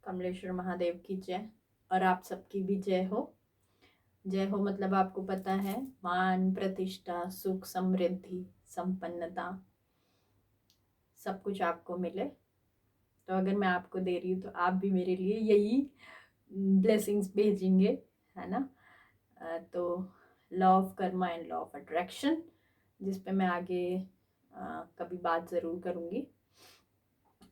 कमलेश्वर महादेव की जय। और आप सबकी भी जय हो। जय हो मतलब आपको पता है, मान प्रतिष्ठा सुख समृद्धि संपन्नता सब कुछ आपको मिले। तो अगर मैं आपको दे रही हूँ तो आप भी मेरे लिए यही ब्लेसिंग्स भेजेंगे, है ना। तो law of Karma and law of attraction, जिस पे मैं आगे कभी बात ज़रूर करूँगी।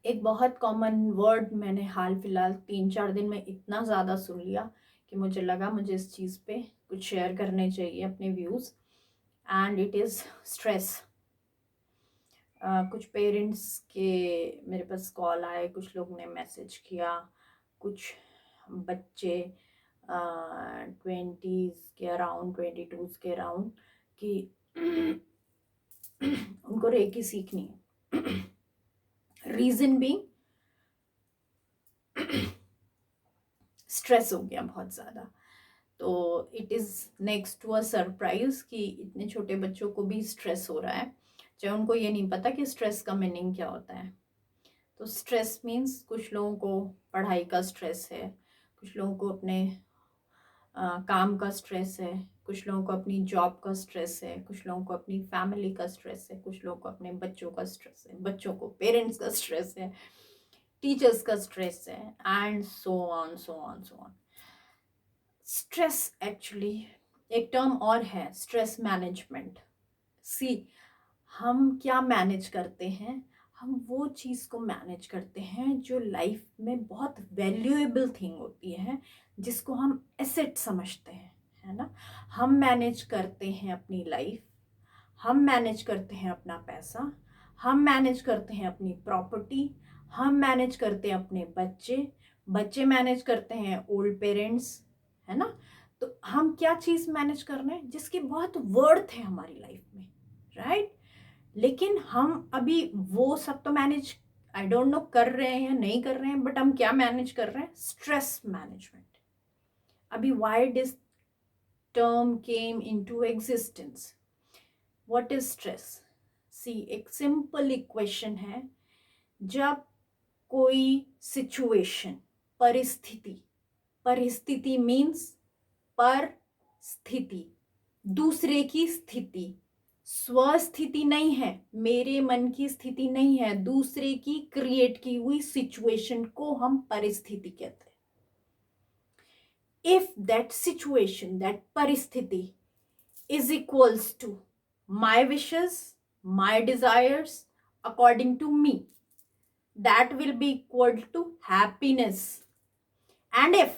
एक बहुत कॉमन वर्ड मैंने हाल फिलहाल 3-4 दिन में इतना ज़्यादा सुन लिया कि मुझे लगा मुझे इस चीज़ पे कुछ शेयर करने चाहिए अपने views, and it is stress. कुछ पेरेंट्स के मेरे पास कॉल आए, कुछ लोग ने मैसेज किया, कुछ बच्चे 20s के अराउंड, 22s के अराउंड कि उनको रेकी सीखनी है। रीज़न भी स्ट्रेस हो गया बहुत ज़्यादा। तो it is next to a surprise कि इतने छोटे बच्चों को भी स्ट्रेस हो रहा है, चाहे उनको ये नहीं पता कि स्ट्रेस का मीनिंग क्या होता है। तो स्ट्रेस मीन्स कुछ लोगों को पढ़ाई का स्ट्रेस है, कुछ लोगों को अपने काम का स्ट्रेस है, कुछ लोगों को अपनी जॉब का स्ट्रेस है, कुछ लोगों को अपनी फैमिली का स्ट्रेस है, कुछ लोगों को अपने बच्चों का स्ट्रेस है, बच्चों को पेरेंट्स का स्ट्रेस है, टीचर्स का स्ट्रेस है, and so on so on so on. Stress actually एक टर्म और है, स्ट्रेस मैनेजमेंट। सी, हम क्या मैनेज करते हैं? हम वो चीज़ को मैनेज करते हैं जो लाइफ में बहुत वैल्यूएबल थिंग होती है, जिसको हम एसेट समझते हैं, है ना। हम मैनेज करते हैं अपनी लाइफ, हम मैनेज करते हैं अपना पैसा, हम मैनेज करते हैं अपनी प्रॉपर्टी, हम मैनेज करते हैं अपने बच्चे, बच्चे मैनेज करते हैं ओल्ड पेरेंट्स, है ना। तो हम क्या चीज़ मैनेज कर रहे हैं जिसकी बहुत वर्थ है हमारी लाइफ में, राइट। लेकिन हम अभी वो सब तो मैनेज, आई डोंट नो कर रहे हैं या नहीं कर रहे हैं, बट हम क्या मैनेज कर रहे हैं? Stress management. अभी why this term came into existence? What is stress? See, एक सिंपल इक्वेशन है। जब कोई सिचुएशन, परिस्थिति, परिस्थिति मीन्स पर स्थिति, दूसरे की स्थिति, स्वस्थिति नहीं है, मेरे मन की स्थिति नहीं है, दूसरे की क्रिएट की हुई सिचुएशन को हम परिस्थिति कहते हैं। इफ दैट सिचुएशन, दैट परिस्थिति is equals to my wishes, my desires, according to me, that will be equal to happiness. And if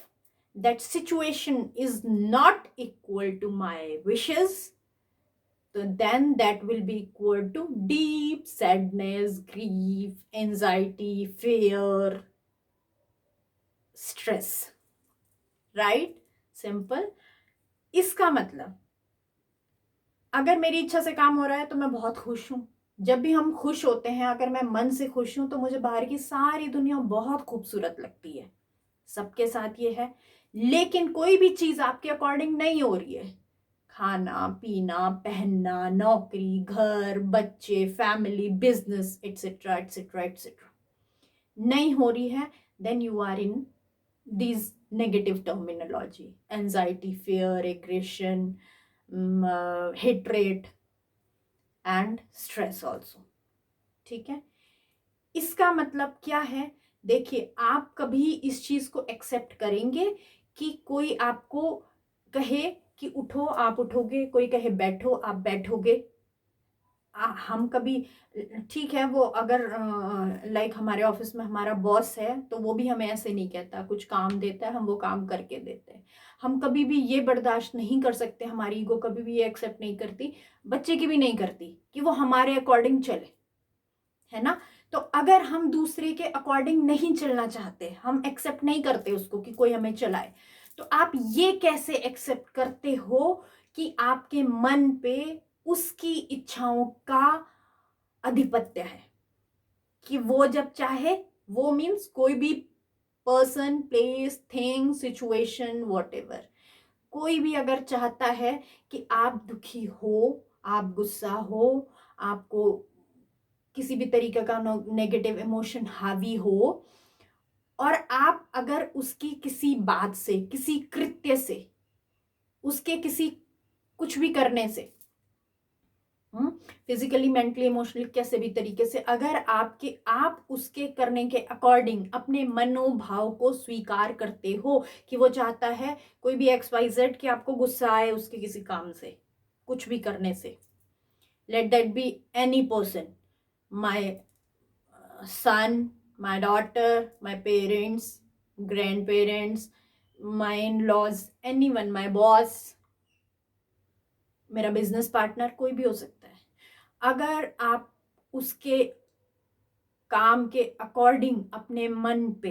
that situation is not equal to my wishes, so then that will be equal to deep sadness, grief, anxiety, fear, stress. Right? Simple. इसका मतलब अगर मेरी इच्छा से काम हो रहा है तो मैं बहुत खुश हूँ। जब भी हम खुश होते हैं, अगर मैं मन से खुश हूँ तो मुझे बाहर की सारी दुनिया बहुत खूबसूरत लगती है। सबके साथ ये है। लेकिन कोई भी चीज आपके अकॉर्डिंग नहीं हो रही है, खाना पीना, पहनना, नौकरी, घर, बच्चे, family, business, etcetera etcetera etcetera, नहीं हो रही है, then you are in these negative terminology, anxiety, fear, aggression, hatred and stress also. ठीक है, इसका मतलब क्या है? देखिए, आप कभी इस चीज को एक्सेप्ट करेंगे कि कोई आपको कहे कि उठो, आप उठोगे, कोई कहे बैठो, आप बैठोगे? हम कभी, ठीक है, वो अगर लाइक हमारे ऑफिस में हमारा बॉस है तो वो भी हमें ऐसे नहीं कहता, कुछ काम देता है हम वो काम करके देते हैं। हम कभी भी ये बर्दाश्त नहीं कर सकते, हमारी ईगो कभी भी ये एक्सेप्ट नहीं करती, बच्चे की भी नहीं करती कि वो हमारे अकॉर्डिंग चले, है ना। तो अगर हम दूसरे के अकॉर्डिंग नहीं चलना चाहते, हम एक्सेप्ट नहीं करते उसको कि कोई हमें चलाए, तो आप ये कैसे एक्सेप्ट करते हो कि आपके मन पे उसकी इच्छाओं का आधिपत्य है, कि वो जब चाहे, वो मीन्स कोई भी person, place, thing, situation, whatever, कोई भी अगर चाहता है कि आप दुखी हो, आप गुस्सा हो, आपको किसी भी तरीके का नेगेटिव इमोशन हावी हो, और आप अगर उसकी किसी बात से, किसी कृत्य से, उसके किसी कुछ भी करने से, फिजिकली, मेंटली, इमोशनली, कैसे भी तरीके से, अगर आप उसके करने के अकॉर्डिंग अपने मनोभाव को स्वीकार करते हो कि वो चाहता है कोई भी XYZ कि आपको गुस्सा आए उसके किसी काम से, कुछ भी करने से, let that be any person, my son, my daughter, my parents, grand parents, my in laws, anyone, my boss, मेरा बिजनेस पार्टनर, कोई भी हो सकता है। अगर आप उसके काम के अकॉर्डिंग अपने मन पे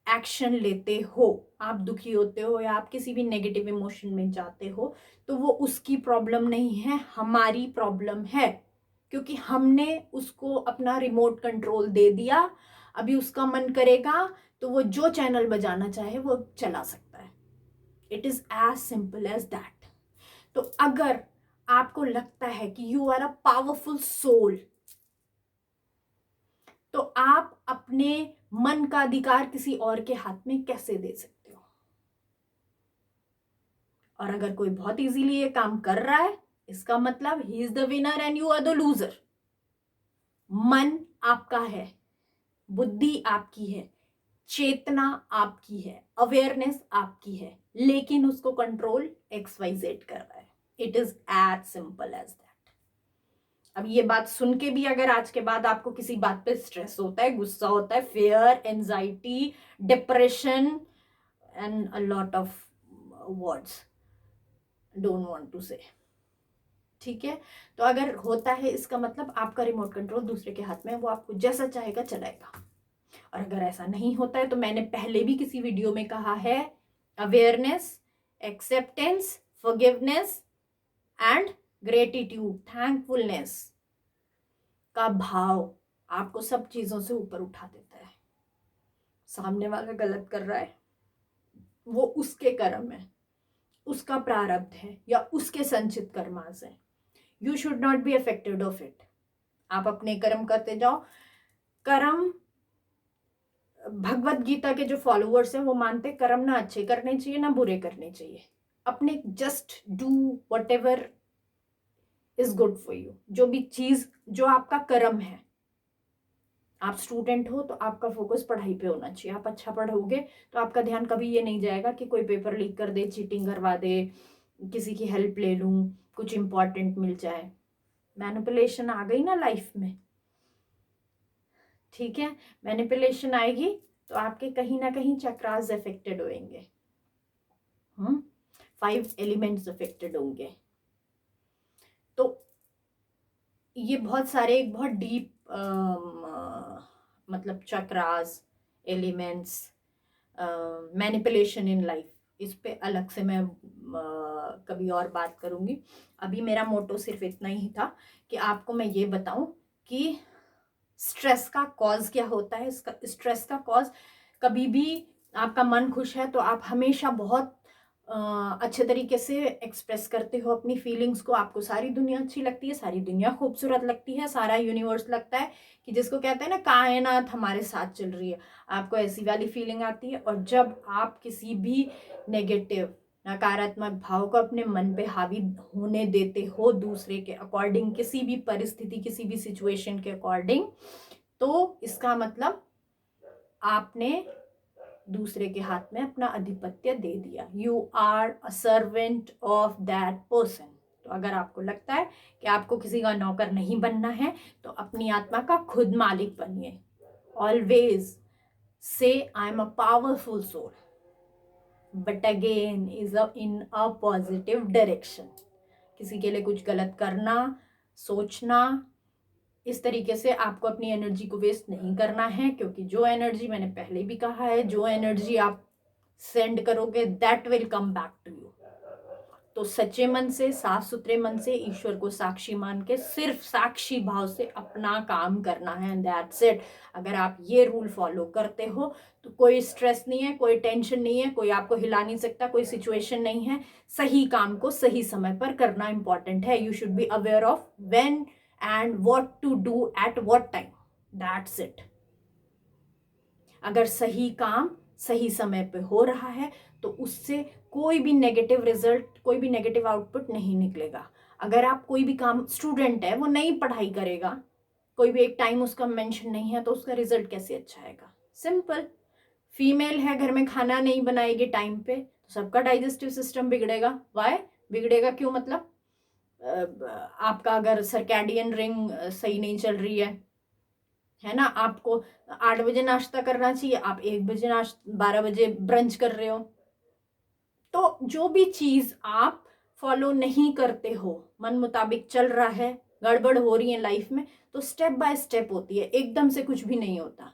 एक्शन लेते हो, आप दुखी होते हो या आप किसी भी नेगेटिव इमोशन में जाते हो, तो वो उसकी प्रॉब्लम नहीं है, हमारी प्रॉब्लम है, क्योंकि हमने उसको अपना रिमोट कंट्रोल दे दिया। अभी उसका मन करेगा तो वो जो चैनल बजाना चाहे वो चला सकता है। It is as simple as that. तो अगर आपको लगता है कि you are a powerful soul, तो आप अपने मन का अधिकार किसी और के हाथ में कैसे दे सकते हो? और अगर कोई बहुत इजीली ये काम कर रहा है, इसका मतलब he is the winner and you are the loser. मन आपका है, बुद्धि आपकी है, चेतना आपकी है, अवेयरनेस आपकी है, लेकिन उसको कंट्रोल XYZ कर रहा है। It is as simple as that. अब ये बात सुन के भी अगर आज के बाद आपको किसी बात पे स्ट्रेस होता है, गुस्सा होता है, fear, anxiety, depression and a lot of words don't want to say, ठीक है, तो अगर होता है इसका मतलब आपका रिमोट कंट्रोल दूसरे के हाथ में है, वो आपको जैसा चाहेगा चलाएगा। और अगर ऐसा नहीं होता है तो मैंने पहले भी किसी वीडियो में कहा है, awareness, acceptance, forgiveness and gratitude, thankfulness का भाव आपको सब चीजों से ऊपर उठा देता है। सामने वाला गलत कर रहा है, वो उसके कर्म है, उसका प्रारब्ध है या उसके संचित कर्मा से। You should not be affected of it. आप अपने कर्म करते जाओ। कर्म, भगवत गीता के जो फॉलोअर्स हैं वो मानते कर्म ना अच्छे करने चाहिए ना बुरे करने चाहिए। अपने just do what ever is good for you. जो भी चीज, जो आपका कर्म है, आप स्टूडेंट हो तो आपका फोकस पढ़ाई पे होना चाहिए। आप अच्छा पढ़ोगे तो आपका ध्यान कभी ये नहीं जाएगा कि कोई पेपर लीक कर दे, चीटिंग करवा दे, किसी की हेल्प ले लूं, कुछ इंपॉर्टेंट मिल जाए। मैनिपुलेशन आ गई ना लाइफ में, ठीक है, मैनिपुलेशन आएगी तो आपके कहीं ना कहीं चक्रास अफेक्टेड होंगे, 5 एलिमेंट्स अफेक्टेड होंगे। तो ये बहुत सारे, एक बहुत डीप मतलब chakras, elements, manipulation in life, इस पे अलग से मैं कभी और बात करूंगी। अभी मेरा मोटो सिर्फ इतना ही था कि आपको मैं ये बताऊं कि स्ट्रेस का कॉज क्या होता है। इसका स्ट्रेस का कॉज, कभी भी आपका मन खुश है तो आप हमेशा बहुत अच्छे तरीके से एक्सप्रेस करते हो अपनी फीलिंग्स को। आपको सारी दुनिया अच्छी लगती है, सारी दुनिया खूबसूरत लगती है, सारा यूनिवर्स लगता है कि जिसको कहते हैं ना कायनात हमारे साथ चल रही है, आपको ऐसी वाली फीलिंग आती है। और जब आप किसी भी नेगेटिव, नकारात्मक भाव को अपने मन पे हावी होने देते हो दूसरे के अकॉर्डिंग, किसी भी परिस्थिति, किसी भी सिचुएशन के अकॉर्डिंग, तो इसका मतलब आपने दूसरे के हाथ में अपना आधिपत्य दे दिया। You are a servant of that person. तो अगर आपको लगता है कि आपको किसी का नौकर नहीं बनना है तो अपनी आत्मा का खुद मालिक बनिए। Always say I am a powerful soul, but again is in a positive direction. किसी के लिए कुछ गलत करना, सोचना, इस तरीके से आपको अपनी एनर्जी को वेस्ट नहीं करना है, क्योंकि जो एनर्जी, मैंने पहले भी कहा है, जो एनर्जी आप सेंड करोगे that will come back to you. तो सच्चे मन से, साफ सुथरे मन से, ईश्वर को साक्षी मान के, सिर्फ साक्षी भाव से अपना काम करना है, दैट्स इट। अगर आप ये रूल फॉलो करते हो तो कोई स्ट्रेस नहीं है, कोई टेंशन नहीं है, कोई आपको हिला नहीं सकता, कोई सिचुएशन नहीं है। सही काम को सही समय पर करना इंपॉर्टेंट है। You should be aware of when and what to do at what time, that's it। अगर सही काम सही समय पे हो रहा है तो उससे कोई भी नेगेटिव रिजल्ट, कोई भी नेगेटिव आउटपुट नहीं निकलेगा। अगर आप कोई भी काम, स्टूडेंट है वो नई पढ़ाई करेगा, कोई भी एक टाइम उसका मेंशन नहीं है, तो उसका रिजल्ट कैसे अच्छा आएगा? सिंपल। फीमेल है, घर में खाना नहीं बनाएगी टाइम पे, तो सबका डाइजेस्टिव सिस्टम बिगड़ेगा। वाई बिगड़ेगा? क्यों? मतलब आपका अगर सर्कैडियन रिंग सही नहीं चल रही है ना, आपको 8 बजे नाश्ता करना चाहिए, आप 1 बजे 12 बजे ब्रंच कर रहे हो। तो जो भी चीज आप फॉलो नहीं करते हो, मन मुताबिक चल रहा है, गड़बड़ हो रही है लाइफ में, तो स्टेप बाय स्टेप होती है, एकदम से कुछ भी नहीं होता।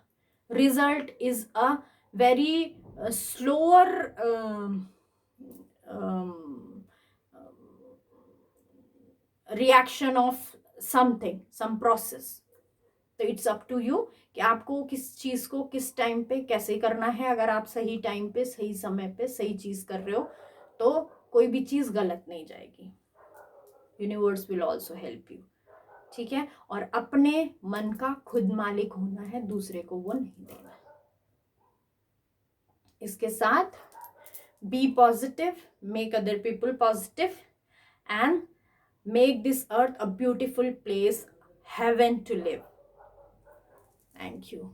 Result is a very slower reaction of something, some process. तो इट्स अप टू यू कि आपको किस चीज को किस टाइम पे कैसे करना है। अगर आप सही टाइम पे सही समय पे सही चीज कर रहे हो तो कोई भी चीज गलत नहीं जाएगी। Universe will also help you. ठीक है? और अपने मन का खुद मालिक होना है, दूसरे को वो नहीं देना। इसके साथ be positive, make other people positive and make this earth a beautiful place, heaven to live. Thank you.